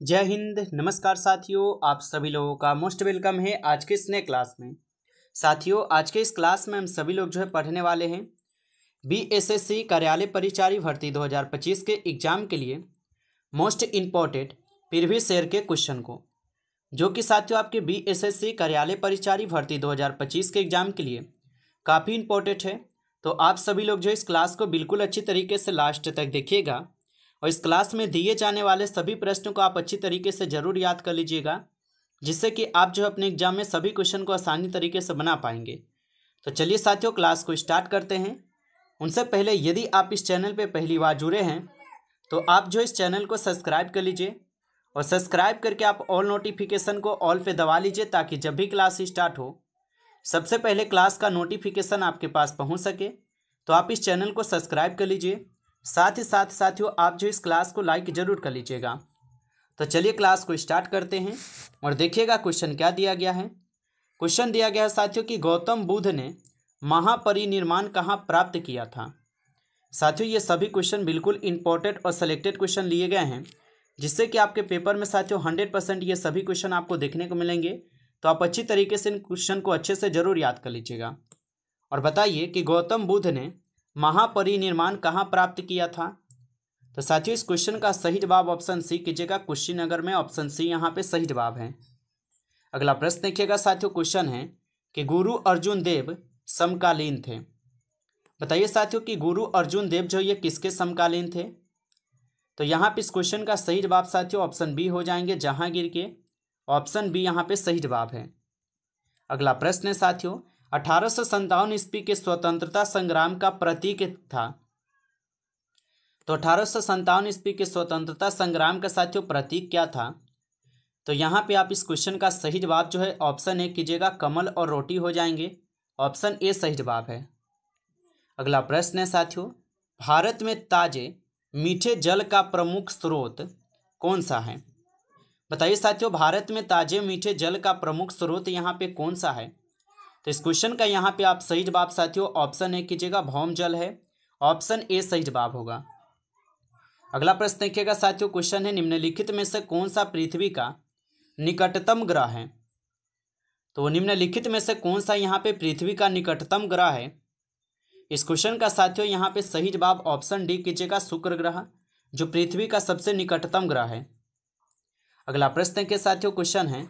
जय हिंद। नमस्कार साथियों, आप सभी लोगों का मोस्ट वेलकम है आज के इस नए क्लास में। साथियों, आज के इस क्लास में हम सभी लोग पढ़ने वाले हैं बीएसएससी कार्यालय परिचारी भर्ती 2025 के एग्जाम के लिए मोस्ट इम्पॉर्टेंट प्रीवियस ईयर के क्वेश्चन को, जो कि साथियों आपके बीएसएससी कार्यालय परिचारी भर्ती 2025 के एग्जाम के लिए काफ़ी इम्पोर्टेंट है। तो आप सभी लोग इस क्लास को बिल्कुल अच्छी तरीके से लास्ट तक देखिएगा और इस क्लास में दिए जाने वाले सभी प्रश्नों को आप अच्छी तरीके से ज़रूर याद कर लीजिएगा, जिससे कि आप अपने एग्जाम में सभी क्वेश्चन को आसानी तरीके से बना पाएंगे। तो चलिए साथियों, क्लास को स्टार्ट करते हैं। उनसे पहले यदि आप इस चैनल पर पहली बार जुड़े हैं तो आप इस चैनल को सब्सक्राइब कर लीजिए और सब्सक्राइब करके आप ऑल नोटिफिकेशन को ऑल पे दबा लीजिए, ताकि जब भी क्लास स्टार्ट हो सबसे पहले क्लास का नोटिफिकेशन आपके पास पहुंच सके। तो आप इस चैनल को सब्सक्राइब कर लीजिए, साथ ही साथ साथियों आप इस क्लास को लाइक जरूर कर लीजिएगा। तो चलिए क्लास को स्टार्ट करते हैं और देखिएगा क्वेश्चन क्या दिया गया है। क्वेश्चन दिया गया है साथियों कि गौतम बुद्ध ने महापरिनिर्वाण कहाँ प्राप्त किया था। साथियों ये सभी क्वेश्चन बिल्कुल इंपॉर्टेंट और सिलेक्टेड क्वेश्चन लिए गए हैं, जिससे कि आपके पेपर में साथियों 100% ये सभी क्वेश्चन आपको देखने को मिलेंगे। तो आप अच्छी तरीके से इन क्वेश्चन को अच्छे से जरूर याद कर लीजिएगा और बताइए कि गौतम बुद्ध ने महापरिनिर्वाण कहाँ प्राप्त किया था। तो साथियों इस क्वेश्चन का सही जवाब ऑप्शन सी कीजिएगा, कुशीनगर में। ऑप्शन सी यहाँ पे सही जवाब है। अगला प्रश्न देखिएगा साथियों, क्वेश्चन है कि गुरु अर्जुन देव समकालीन थे। बताइए साथियों कि गुरु अर्जुन देव ये किसके समकालीन थे। तो यहाँ पे इस क्वेश्चन का सही जवाब साथियों ऑप्शन बी हो जाएंगे, जहांगीर के। ऑप्शन बी यहाँ पे सही जवाब है। अगला प्रश्न है साथियों, 1857 ईस्वी के स्वतंत्रता संग्राम का प्रतीक था। तो 1857 ईस्वी के स्वतंत्रता संग्राम का साथियों प्रतीक क्या था। तो यहाँ पे आप इस क्वेश्चन का सही जवाब है ऑप्शन ए कीजिएगा, कमल और रोटी हो जाएंगे। ऑप्शन ए सही जवाब है। अगला प्रश्न है साथियों, भारत में ताजे मीठे जल का प्रमुख स्रोत कौन सा है। बताइए साथियों, भारत में ताजे मीठे जल का प्रमुख स्रोत यहाँ पे कौन सा है। तो इस क्वेश्चन का यहाँ पे आप सही जवाब साथियों ऑप्शन ए कीजिएगा, भौम जल है। ऑप्शन ए सही जवाब होगा। अगला प्रश्न देखिएगा साथियों, क्वेश्चन है निम्नलिखित में से कौन सा पृथ्वी का निकटतम ग्रह है। तो निम्नलिखित में से कौन सा यहाँ पे पृथ्वी का निकटतम ग्रह है। इस क्वेश्चन का साथियों यहाँ पे सही जवाब ऑप्शन डी कीजिएगा, शुक्र ग्रह, जो पृथ्वी का सबसे निकटतम ग्रह है। अगला प्रश्न के साथियों, क्वेश्चन है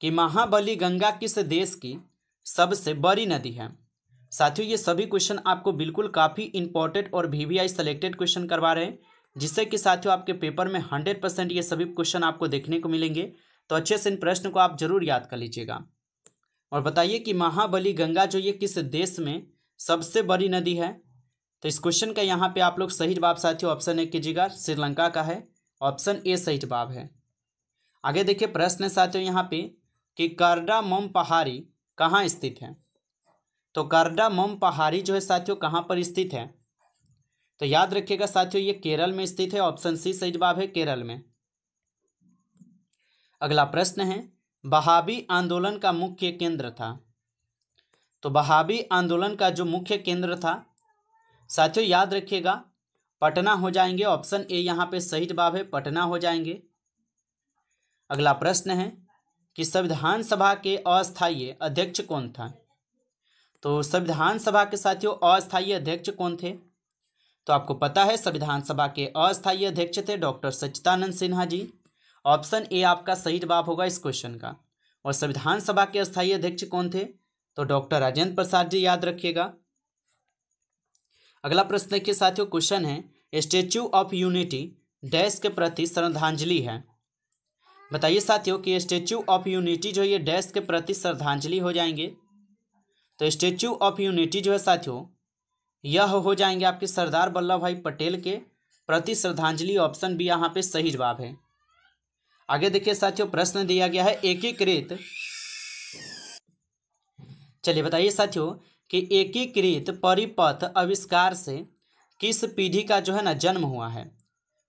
कि महाबली गंगा किस देश की सबसे बड़ी नदी है। साथियों ये सभी क्वेश्चन आपको बिल्कुल काफ़ी इंपॉर्टेंट और वीवीआई सेलेक्टेड क्वेश्चन करवा रहे हैं, जिससे कि साथियों आपके पेपर में 100% ये सभी क्वेश्चन आपको देखने को मिलेंगे। तो अच्छे से इन प्रश्न को आप जरूर याद कर लीजिएगा और बताइए कि महाबली गंगा ये किस देश में सबसे बड़ी नदी है। तो इस क्वेश्चन का यहाँ पे आप लोग सही जवाब साथियों ऑप्शन ए कीजिएगा, श्रीलंका का है। ऑप्शन ए सही जवाब है। आगे देखिए प्रश्न है साथियों यहाँ पे कि कार्डामम पहाड़ी कहाँ स्थित है। तो कार्डामम पहाड़ी है साथियों कहाँ पर स्थित है। तो याद रखिएगा साथियों ये केरल में स्थित है। ऑप्शन सी सही जवाब है, केरल में। अगला प्रश्न है, बहावी आंदोलन का मुख्य केंद्र था। तो बहावी आंदोलन का जो मुख्य केंद्र था साथियों याद रखिएगा पटना हो जाएंगे। ऑप्शन ए यहाँ पे सही जवाब है, पटना हो जाएंगे। अगला प्रश्न है कि संविधान सभा के अस्थायी अध्यक्ष कौन था। तो संविधान सभा के साथियों अस्थायी अध्यक्ष कौन थे। तो आपको पता है संविधान सभा के अस्थायी अध्यक्ष थे doctor Sachchidanand Sinha ji. Option A आपका सही जवाब होगा इस क्वेश्चन का। और संविधान सभा के अस्थायी अध्यक्ष कौन थे। तो डॉक्टर राजेंद्र प्रसाद जी, याद रखिएगा। अगला प्रश्न देखिए साथियों, क्वेश्चन है स्टैच्यू ऑफ यूनिटी डैश के प्रति श्रद्धांजलि है। बताइए साथियों कि स्टैच्यू ऑफ यूनिटी ये डैश के प्रति श्रद्धांजलि हो जाएंगे। तो स्टैच्यू ऑफ यूनिटी है साथियों यह हो जाएंगे आपके सरदार वल्लभ भाई पटेल के प्रति श्रद्धांजलि। ऑप्शन बी यहाँ पे सही जवाब है। आगे देखिए साथियों प्रश्न दिया गया है एकीकृत। चलिए बताइए साथियों कि एकीकृत परिपथ आविष्कार से किस पीढ़ी का जन्म हुआ है।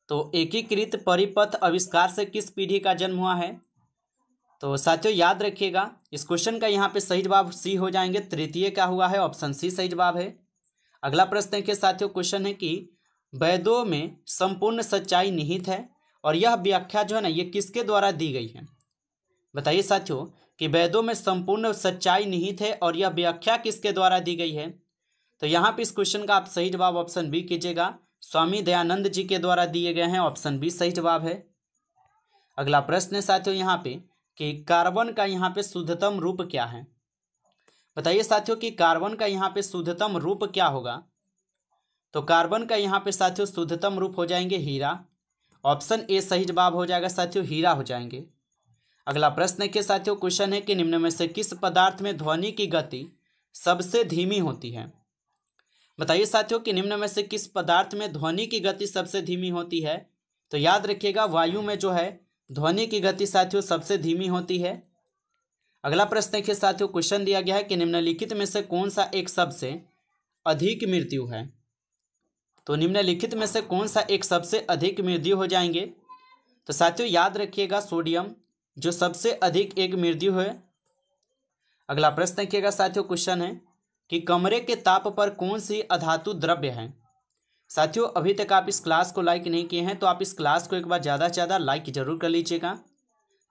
तो एकीकृत परिपथ आविष्कार से किस पीढ़ी का जन्म हुआ है। तो साथियों याद रखिएगा इस क्वेश्चन का यहाँ पे सही जवाब सी हो जाएंगे, तृतीय का हुआ है। ऑप्शन सी सही जवाब है। अगला प्रश्न देखिए साथियों, क्वेश्चन है कि वेदों में संपूर्ण सच्चाई निहित है और यह व्याख्या जो है ना ये किसके द्वारा दी गई है? बताइए साथियों कि वेदों में संपूर्ण सच्चाई निहित है और यह व्याख्या किसके द्वारा दी गई है? तो यहाँ पे इस क्वेश्चन का आप सही जवाब ऑप्शन बी कीजिएगा, स्वामी दयानंद जी के द्वारा दिए गए हैं। ऑप्शन बी सही जवाब है। अगला प्रश्न है साथियों यहाँ पे कि कार्बन का यहाँ पे शुद्धतम रूप क्या है? बताइए साथियों कि कार्बन का यहाँ पे शुद्धतम रूप क्या होगा? तो कार्बन का यहाँ पे साथियों शुद्धतम रूप हो जाएंगे हीरा। ऑप्शन ए सही जवाब हो जाएगा साथियों, हीरा हो जाएंगे। अगला प्रश्न के साथियों क्वेश्चन है कि निम्न में से किस पदार्थ में ध्वनि की गति सबसे धीमी होती है? बताइए साथियों कि निम्न में से किस पदार्थ में ध्वनि की गति सबसे धीमी होती है? तो याद रखिएगा वायु में जो है ध्वनि की गति साथियों सबसे धीमी होती है। अगला प्रश्न के साथियों क्वेश्चन दिया गया है कि निम्नलिखित में से कौन सा एक सबसे अधिक मृत्यु है? तो निम्नलिखित में से कौन सा एक सबसे अधिक मृत्यु हो जाएंगे? तो साथियों याद रखिएगा सोडियम जो सबसे अधिक एक मृत्यु है। अगला प्रश्न देखिएगा साथियों क्वेश्चन है कि कमरे के ताप पर कौन सी अधातु द्रव्य है? साथियों अभी तक आप इस क्लास को लाइक नहीं किए हैं तो आप इस क्लास को एक बार ज़्यादा से ज़्यादा लाइक जरूर कर लीजिएगा।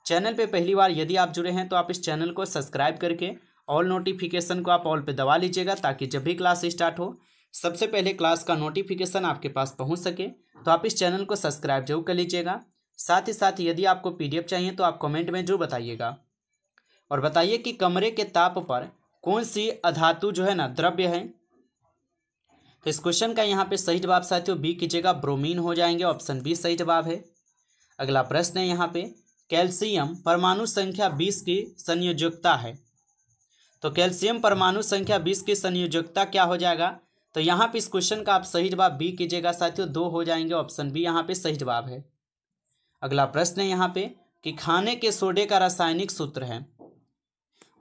चैनल पे पहली बार यदि आप जुड़े हैं तो आप इस चैनल को सब्सक्राइब करके ऑल नोटिफिकेशन को आप ऑल पे दबा लीजिएगा ताकि जब भी क्लास स्टार्ट हो सबसे पहले क्लास का नोटिफिकेशन आपके पास पहुंच सके। तो आप इस चैनल को सब्सक्राइब जरूर कर लीजिएगा। साथ ही साथ यदि आपको पीडीएफ चाहिए तो आप कमेंट में जरूर बताइएगा और बताइए कि कमरे के ताप पर कौन सी अधातु जो है ना द्रव्य है? तो इस क्वेश्चन का यहाँ पे सही जवाब साथियों बी कीजिएगा, ब्रोमीन हो जाएंगे। ऑप्शन बी सही जवाब है। अगला प्रश्न है यहाँ पे कैल्शियम परमाणु संख्या 20 की संयोजकता है। तो कैल्शियम परमाणु संख्या 20 की संयोजकता क्या हो जाएगा? तो यहाँ पे इस क्वेश्चन का आप सही जवाब बी कीजिएगा साथियों, 2 हो जाएंगे। ऑप्शन बी यहाँ पे सही जवाब है। अगला प्रश्न है यहाँ पे कि खाने के सोडे का रासायनिक सूत्र है।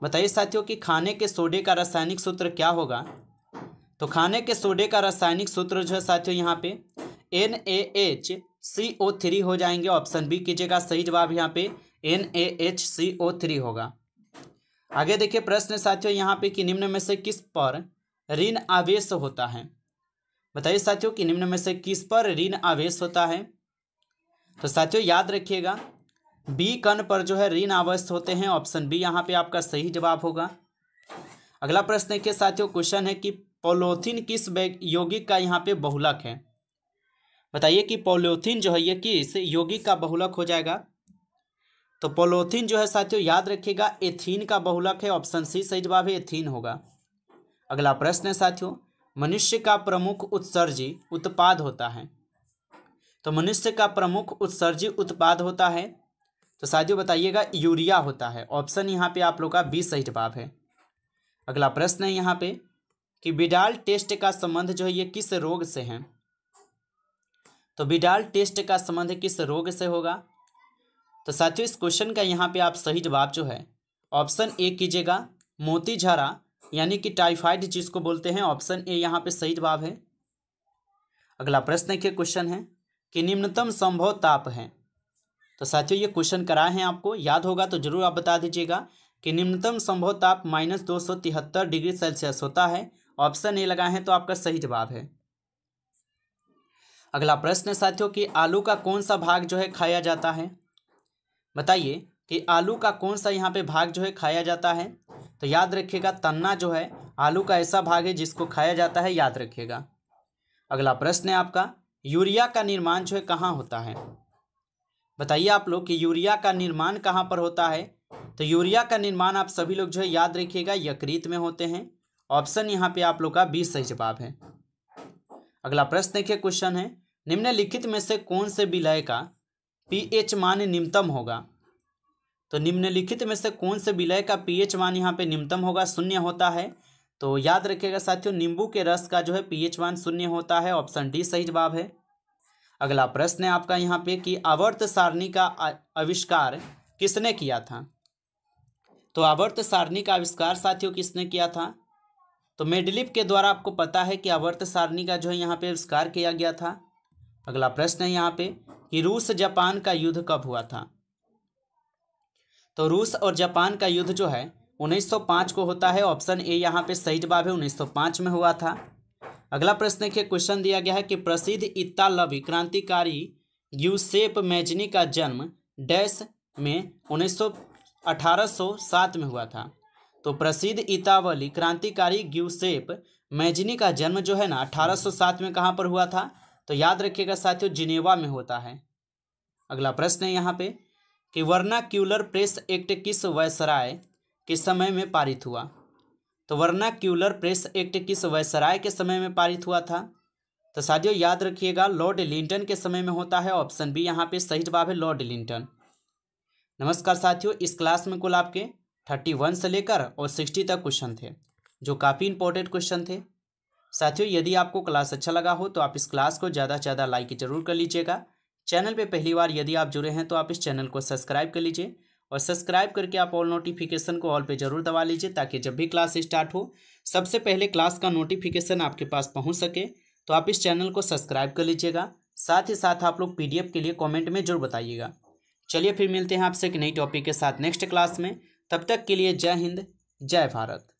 बताइए साथियों कि खाने के सोडे का रासायनिक सूत्र क्या होगा? तो खाने के सोडे का रासायनिक सूत्र जो है साथियों यहाँ पे NaHCO3 हो जाएंगे। ऑप्शन बी कीजिएगा सही जवाब यहाँ पे NaHCO3 होगा। आगे देखिए प्रश्न साथियों यहाँ पे कि निम्न में से किस पर ऋण आवेश होता है? बताइए साथियों कि निम्न में से किस पर ऋण आवेश होता है? तो साथियों याद रखिएगा बी कण पर जो है ऋण आवेश होते हैं। ऑप्शन बी यहाँ पे आपका सही जवाब होगा। अगला प्रश्न देखिए साथियों क्वेश्चन है कि पॉलीथीन किस यौगिक का यहाँ पे बहुलक है? बताइए कि पॉलीथीन जो है ये किस यौगिक का बहुलक हो जाएगा? तो पॉलीथीन जो है साथियों याद रखिएगा एथीन का बहुलक है। ऑप्शन सी सही जवाब है, एथीन होगा। अगला प्रश्न है साथियों मनुष्य का प्रमुख उत्सर्जी उत्पाद होता है। तो मनुष्य का प्रमुख उत्सर्जी उत्पाद होता है तो साथियों बताइएगा यूरिया होता है। ऑप्शन यहाँ पे आप लोग का बी सही जवाब है। अगला प्रश्न है यहाँ पे कि विडाल टेस्ट का संबंध जो है ये किस रोग से है? तो विडाल टेस्ट का संबंध किस रोग से होगा? तो साथियों इस क्वेश्चन का यहाँ पे आप सही जवाब जो है ऑप्शन ए कीजिएगा, मोती झारा यानी कि टाइफाइड जिसको बोलते हैं। ऑप्शन ए यहाँ पे सही जवाब है। अगला प्रश्न के क्वेश्चन है कि निम्नतम संभव ताप है। तो साथियों ये क्वेश्चन कराए हैं आपको, याद होगा तो जरूर आप बता दीजिएगा कि निम्नतम संभव ताप -273 डिग्री सेल्सियस होता है। ऑप्शन ए लगाए हैं तो आपका सही जवाब है। अगला प्रश्न साथियों कि आलू का कौन सा भाग जो है खाया जाता है? बताइए कि आलू का कौन सा यहाँ पे भाग जो है खाया जाता है? तो याद रखिएगा तन्ना जो है आलू का ऐसा भाग है जिसको खाया जाता है, याद रखिएगा। अगला प्रश्न है आपका यूरिया का निर्माण जो है कहाँ होता है? बताइए आप लोग कि यूरिया का निर्माण कहाँ पर होता है? तो यूरिया का निर्माण आप सभी लोग जो है याद रखिएगा यकृत में होते हैं। ऑप्शन यहाँ पे आप लोग का बी सही जवाब है। अगला प्रश्न देखिए क्वेश्चन है निम्नलिखित में से कौन से विलय का pH मान निम्नतम होगा? तो निम्नलिखित में से कौन से विलय का pH मान यहाँ पे निम्नतम होगा? 0 होता है। तो याद रखिएगा साथियों नींबू के रस का जो है pH मान 0 होता है। ऑप्शन डी सही जवाब है। अगला प्रश्न है आपका यहाँ पे कि आवर्त सारणी का आविष्कार किसने किया था? तो आवर्त सारणी का आविष्कार साथियों किसने किया था? तो मेंडलीव के द्वारा आपको पता है कि आवर्त सारणी का जो है यहाँ पे आविष्कार किया गया था। अगला प्रश्न है यहाँ पे कि रूस जापान का युद्ध कब हुआ था? तो रूस और जापान का युद्ध जो है 1905 को होता है। ऑप्शन ए यहाँ पे सही जवाब है, 1905 में हुआ था। अगला प्रश्न देखिए क्वेश्चन दिया गया है कि प्रसिद्ध इतालवी क्रांतिकारी ग्यूसेप मैजनी का जन्म डैश में 1807 में हुआ था। तो प्रसिद्ध इतालवी क्रांतिकारी ग्यूसेप मैजनी का जन्म जो है ना 1807 में कहाँ पर हुआ था? तो याद रखिएगा साथियों, जिनेवा में होता है। अगला प्रश्न है यहाँ पे कि वर्नाक्यूलर प्रेस एक्ट किस वायसराय के समय में पारित हुआ? तो वर्नाक्यूलर प्रेस एक्ट किस वायसराय के समय में पारित हुआ था? तो साथियों याद रखिएगा, लॉर्ड लिंटन के समय में होता है। ऑप्शन बी यहाँ पे सही जवाब है, लॉर्ड लिंटन। नमस्कार साथियों, इस क्लास में कुल आपके 31 से लेकर और 60 तक क्वेश्चन थे, जो काफ़ी इंपॉर्टेंट क्वेश्चन थे। साथियों यदि आपको क्लास अच्छा लगा हो तो आप इस क्लास को ज़्यादा से ज़्यादा लाइक जरूर कर लीजिएगा। चैनल पे पहली बार यदि आप जुड़े हैं तो आप इस चैनल को सब्सक्राइब कर लीजिए, और सब्सक्राइब करके आप ऑल नोटिफिकेशन को ऑल पे जरूर दबा लीजिए, ताकि जब भी क्लास स्टार्ट हो सबसे पहले क्लास का नोटिफिकेशन आपके पास पहुँच सके। तो आप इस चैनल को सब्सक्राइब कर लीजिएगा। साथ ही साथ आप लोग PDF के लिए कॉमेंट में जरूर बताइएगा। चलिए फिर मिलते हैं आपसे एक नई टॉपिक के साथ नेक्स्ट क्लास में। तब तक के लिए जय हिंद, जय भारत।